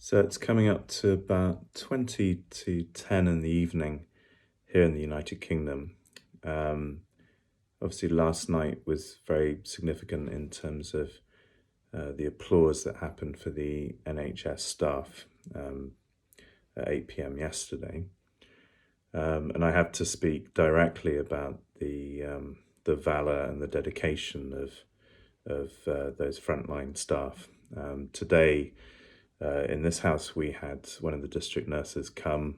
So it's coming up to about 20 to 10 in the evening here in the United Kingdom. Um, Obviously, last night was very significant in terms of the applause that happened for the NHS staff at 8 p.m. yesterday. And I have to speak directly about the valour and the dedication of those frontline staff. Today, in this house, we had one of the district nurses come.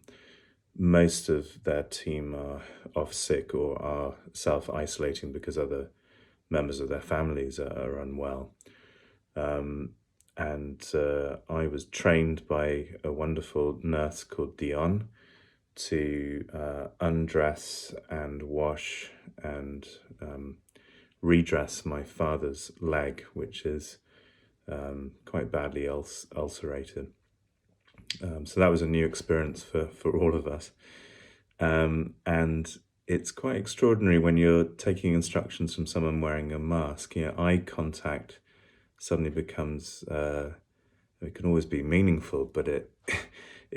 Most of their team are off sick or are self-isolating because other members of their families are unwell. And I was trained by a wonderful nurse called Dion to undress and wash and redress my father's leg, which is quite badly ulcerated. So that was a new experience for all of us. And it's quite extraordinary when you're taking instructions from someone wearing a mask. Eye contact suddenly becomes, it can always be meaningful, but it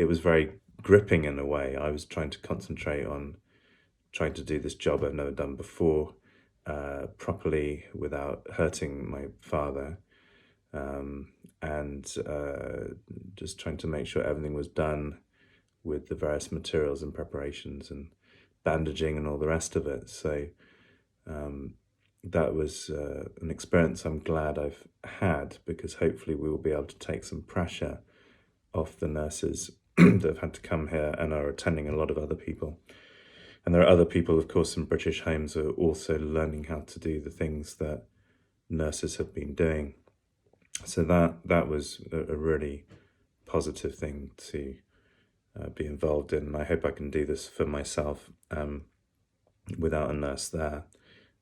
was very gripping in a way. I was trying to concentrate on trying to do this job I've never done before properly without hurting my father. And just trying to make sure everything was done with the various materials and preparations and bandaging and all the rest of it. So that was an experience I'm glad I've had, because hopefully we will be able to take some pressure off the nurses that have had to come here and are attending a lot of other people. And there are other people, of course, in British homes who are also learning how to do the things that nurses have been doing. So that was a really positive thing to be involved in. And I hope I can do this for myself without a nurse there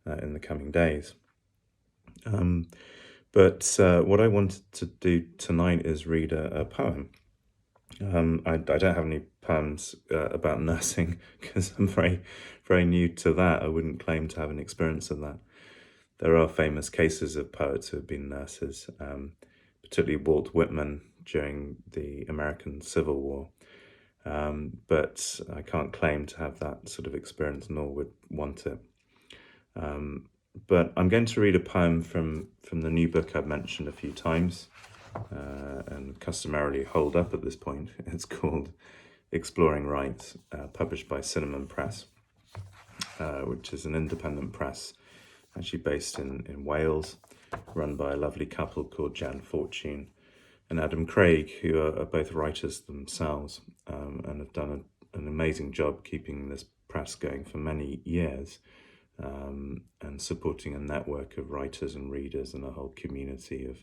in the coming days. But what I wanted to do tonight is read a poem. I don't have any poems about nursing because I'm very, very new to that. I wouldn't claim to have an experience of that. There are famous cases of poets who have been nurses, particularly Walt Whitman during the American Civil War. But I can't claim to have that sort of experience, nor would want it. But I'm going to read a poem from the new book I've mentioned a few times and customarily hold up at this point. It's called Exploring Rights, published by Cinnamon Press, which is an independent press actually based in Wales, run by a lovely couple called Jan Fortune and Adam Craig, who are both writers themselves and have done an amazing job keeping this press going for many years and supporting a network of writers and readers and a whole community of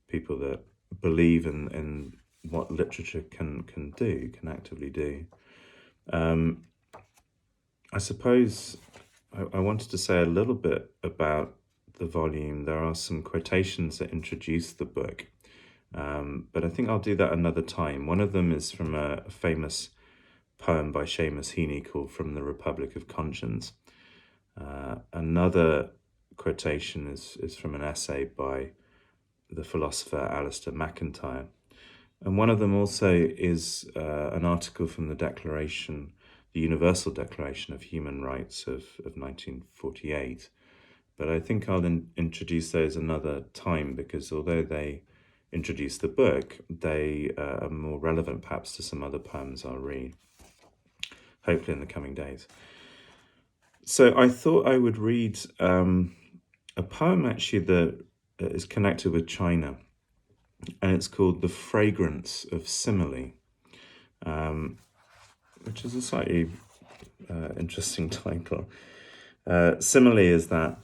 people that believe in what literature can actively do. I suppose I wanted to say a little bit about the volume. There are some quotations that introduce the book, but I think I'll do that another time. One of them is from a famous poem by Seamus Heaney called From the Republic of Conscience. Another quotation is from an essay by the philosopher Alistair MacIntyre. And one of them also is an article from the Declaration, the Universal Declaration of Human Rights of 1948. But I think I'll introduce those another time, because although they introduce the book, they are more relevant perhaps to some other poems I'll read, hopefully in the coming days. So I thought I would read a poem actually that is connected with China, and it's called The Fragrance of Simile, which is a slightly interesting title. Simile is that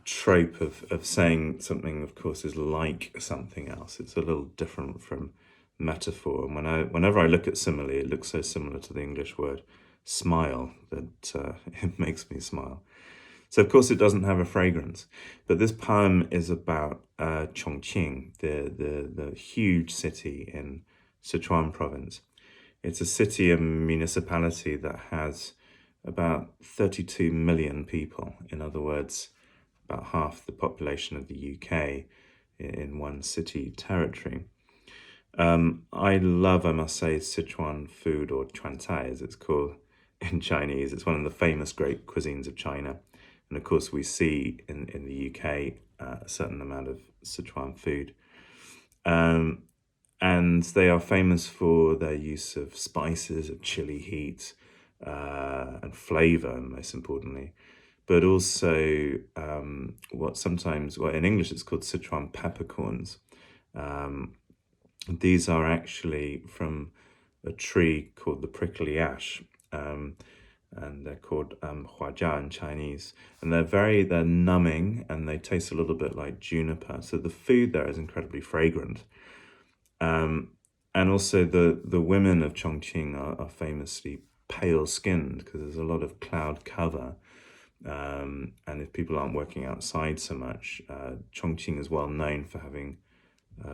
trope of saying something, of course, is like something else. It's a little different from metaphor. And whenever I look at simile, it looks so similar to the English word smile that it makes me smile. So, of course, it doesn't have a fragrance. But this poem is about Chongqing, the huge city in Sichuan province. It's a city and municipality that has about 32 million people. In other words, about half the population of the UK in one city territory. I love, I must say, Sichuan food, or Chuancai as it's called in Chinese. It's one of the famous great cuisines of China. And of course, we see in the UK a certain amount of Sichuan food. Um, and they are famous for their use of spices, of chili heat, and flavor, most importantly. But also what in English it's called Sichuan peppercorns. Um, these are actually from a tree called the prickly ash, and they're called huajia in Chinese. And they're numbing, and they taste a little bit like juniper. So the food there is incredibly fragrant. And also the women of Chongqing are famously pale skinned because there's a lot of cloud cover. And if people aren't working outside so much, Chongqing is well known for having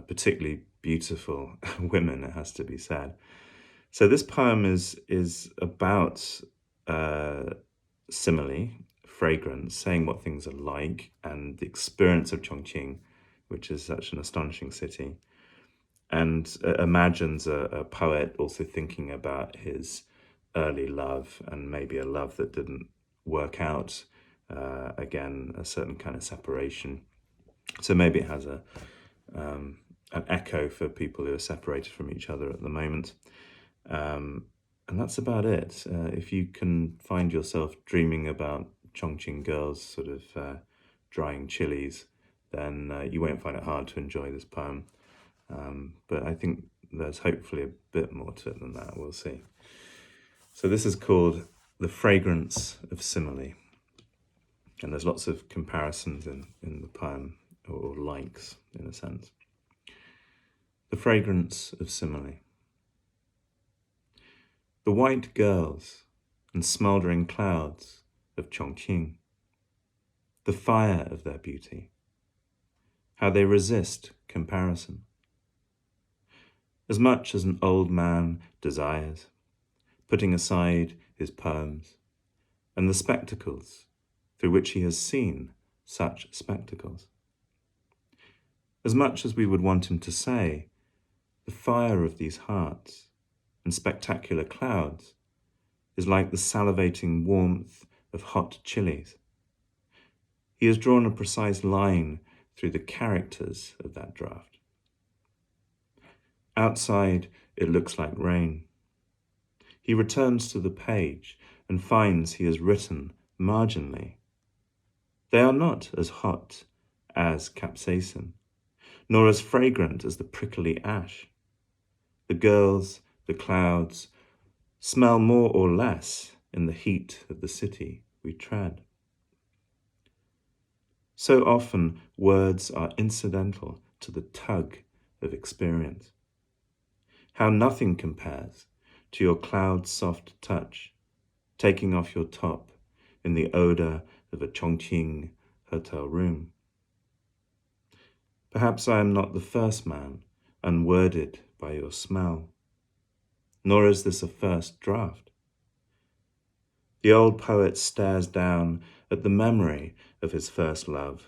particularly beautiful women, it has to be said. So this poem is about simile, fragrance, saying what things are like, and the experience of Chongqing, which is such an astonishing city, and imagines a poet also thinking about his early love and maybe a love that didn't work out. Again, a certain kind of separation. So maybe it has an echo for people who are separated from each other at the moment. And that's about it. If you can find yourself dreaming about Chongqing girls sort of drying chilies, then you won't find it hard to enjoy this poem. But I think there's hopefully a bit more to it than that. We'll see. So this is called The Fragrance of Simile. And there's lots of comparisons in the poem, or likes, in a sense. The fragrance of simile. The white girls and smouldering clouds of Chongqing. The fire of their beauty. How they resist comparison. As much as an old man desires, putting aside his poems and the spectacles through which he has seen such spectacles. As much as we would want him to say, the fire of these hearts and spectacular clouds is like the salivating warmth of hot chilies. He has drawn a precise line through the characters of that draft. Outside, it looks like rain. He returns to the page and finds he has written marginally. They are not as hot as capsaicin, nor as fragrant as the prickly ash. The girls, the clouds, smell more or less in the heat of the city we tread. So often words are incidental to the tug of experience. How nothing compares to your cloud-soft touch, taking off your top in the odor of a Chongqing hotel room. Perhaps I am not the first man unworded by your smell, nor is this a first draft. The old poet stares down at the memory of his first love,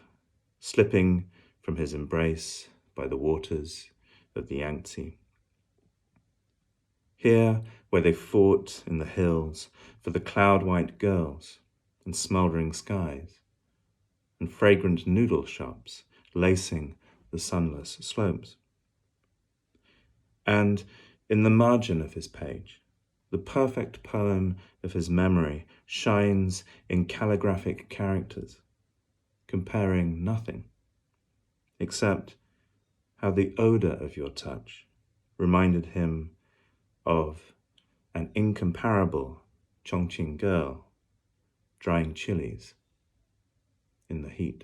slipping from his embrace by the waters of the Yangtze. Here, where they fought in the hills for the cloud-white girls and smouldering skies, and fragrant noodle shops lacing the sunless slopes. And in the margin of his page, the perfect poem of his memory shines in calligraphic characters, comparing nothing, except how the odor of your touch reminded him of an incomparable Chongqing girl drying chilies in the heat.